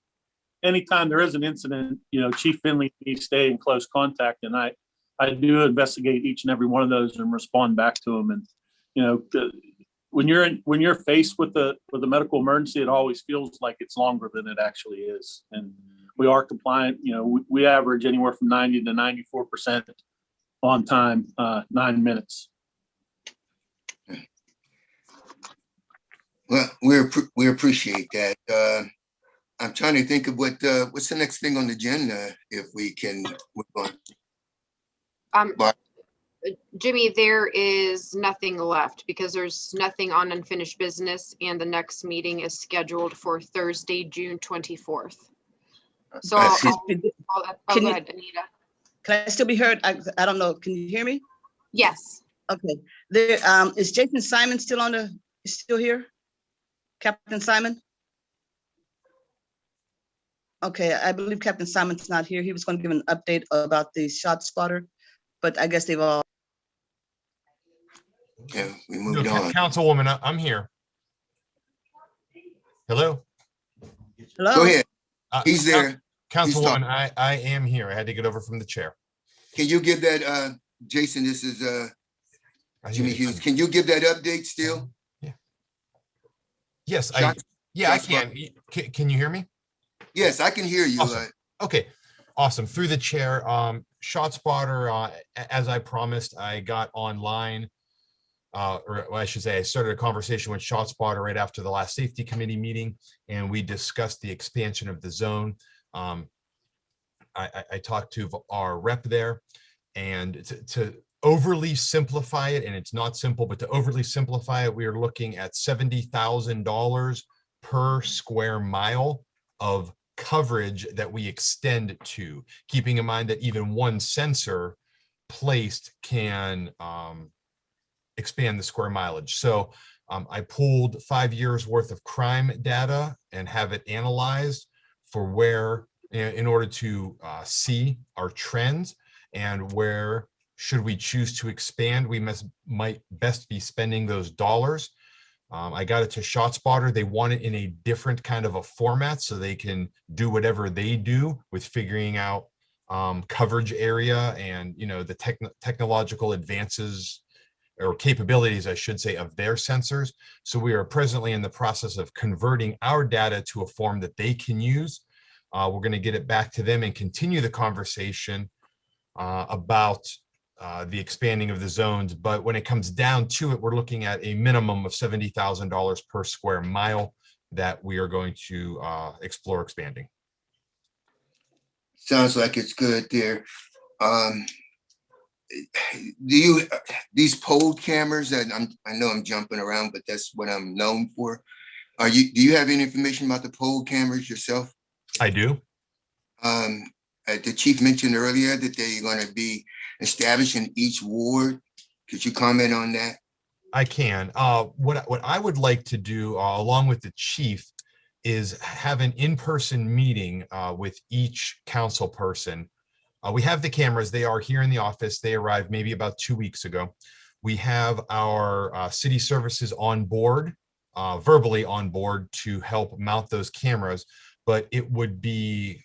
anytime there is an incident, Chief Finley needs to stay in close contact, and I do investigate each and every one of those and respond back to them. And when you're faced with a medical emergency, it always feels like it's longer than it actually is. And we are compliant. We average anywhere from 90 to 94% on time, 9 minutes. Well, we appreciate that. I'm trying to think of what's the next thing on the agenda, if we can move on. Jimmy, there is nothing left because there's nothing on unfinished business, and the next meeting is scheduled for Thursday, June 24th. So I see. go ahead, Anita. Can I still be heard? I don't know. Can you hear me? Yes. Okay. There is Jason Simon still here? Captain Simon? Okay, I believe Captain Simon's not here. He was going to give an update about the shot spotter, but I guess they've all. Yeah, we moved on. Councilwoman, I'm here. Hello? Hello? Go ahead. He's there. Councilwoman, I am here. I had to get over from the chair. Can you give that, Jason, this is Jimmy Hughes. Can you give that update still? Yeah. Yes, I can. Can you hear me? Yes, I can hear you. Awesome. Okay, awesome. Through the chair, ShotSpotter, as I promised, I got online, or I should say, I started a conversation with ShotSpotter right after the last safety committee meeting, and we discussed the expansion of the zone. I talked to our rep there, and to overly simplify it, and it's not simple, but to overly simplify it, we are looking at $70,000 per square mile of coverage that we extend to, keeping in mind that even one sensor placed can expand the square mileage. So I pulled 5 years worth of crime data and have it analyzed for where, in order to see our trends and where should we choose to expand, we might best be spending those dollars. I got it to ShotSpotter. They want it in a different kind of a format so they can do whatever they do with figuring out coverage area and, the technological advances or capabilities, I should say, of their sensors. So we are presently in the process of converting our data to a form that they can use. We're going to get it back to them and continue the conversation about the expanding of the zones. But when it comes down to it, we're looking at a minimum of $70,000 per square mile that we are going to explore expanding. Sounds like it's good there. These polled cameras, and I know I'm jumping around, but that's what I'm known for. Do you have any information about the polled cameras yourself? I do. The chief mentioned earlier that they're going to be established in each ward. Could you comment on that? I can. What I would like to do, along with the chief, is have an in-person meeting with each council person. We have the cameras. They are here in the office. They arrived maybe about 2 weeks ago. We have our city services on board, verbally on board, to help mount those cameras. But it would be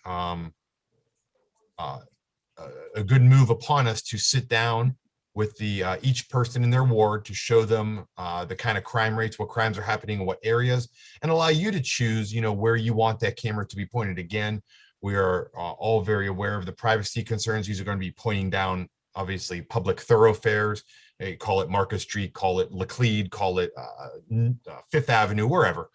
a good move upon us to sit down with each person in their ward to show them the kind of crime rates, what crimes are happening in what areas, and allow you to choose, where you want that camera to be pointed. Again, we are all very aware of the privacy concerns. These are going to be pointing down, obviously, public thoroughfares. Call it Marcus Street, call it Laclede, call it Fifth Avenue, wherever.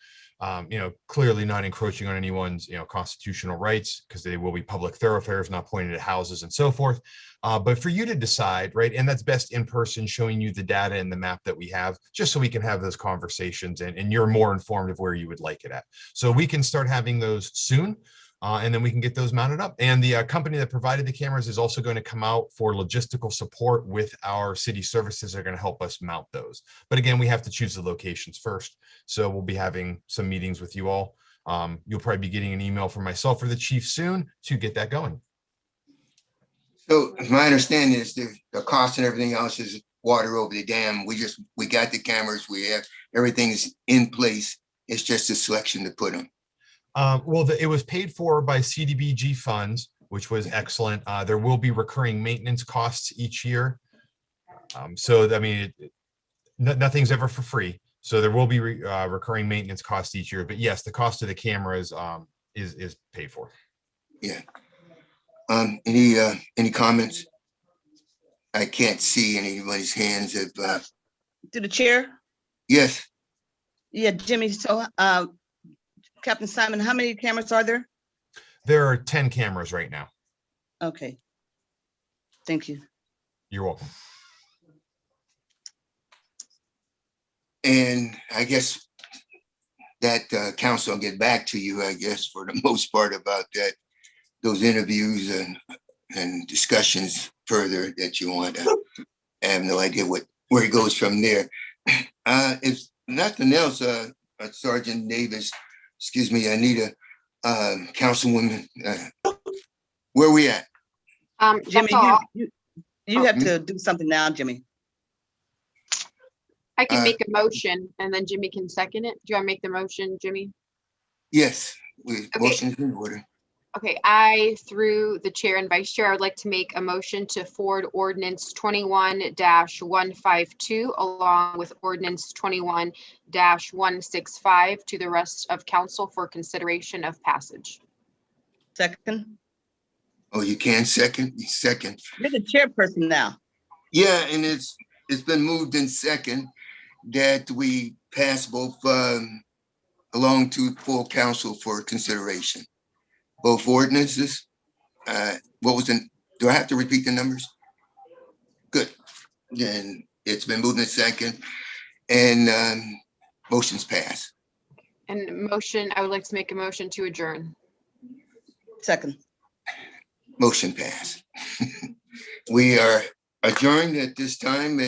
clearly not encroaching on anyone's, constitutional rights, because they will be public thoroughfares, not pointed at houses and so forth. But for you to decide, right, and that's best in person, showing you the data and the map that we have, just so we can have those conversations and you're more informed of where you would like it at. So we can start having those soon. And then we can get those mounted up. And the company that provided the cameras is also going to come out for logistical support with our city services that are going to help us mount those. But again, we have to choose the locations first. So we'll be having some meetings with you all. You'll probably be getting an email from myself or the chief soon to get that going. So my understanding is the cost and everything else is water over the dam. We got the cameras, we have, everything is in place. It's just a selection to put them. It was paid for by CDBG funds, which was excellent. There will be recurring maintenance costs each year. Nothing's ever for free. So there will be recurring maintenance costs each year. But yes, the cost of the cameras is paid for. Yeah. Any comments? I can't see anybody's hands. To the chair? Yes. Yeah, Jimmy. So, Captain Simon, how many cameras are there? There are 10 cameras right now. Okay. Thank you. You're welcome. And I guess that council will get back to you, I guess, for the most part about that, those interviews and discussions further that you want. I have no idea where it goes from there. If nothing else, Sergeant Davis, excuse me, Anita, Councilwoman, where are we at? Jimmy, That's all. you have to do something now, Jimmy. I can make a motion and then Jimmy can second it. Do you want to make the motion, Jimmy? Yes, Okay. motion's in order. Okay, I, through the chair and vice chair, I would like to make a motion to forward ordinance 21-152 along with ordinance 21-165 to the rest of council for consideration of passage. Second. Oh, you can second? Second. You're the chairperson now. Yeah, and it's been moved in second that we pass both along to full council for consideration. Both ordinances. Do I have to repeat the numbers? Good. Then it's been moved in second and motion's passed. And motion, I would like to make a motion to adjourn. Second. Motion passed. We are adjourned at this time.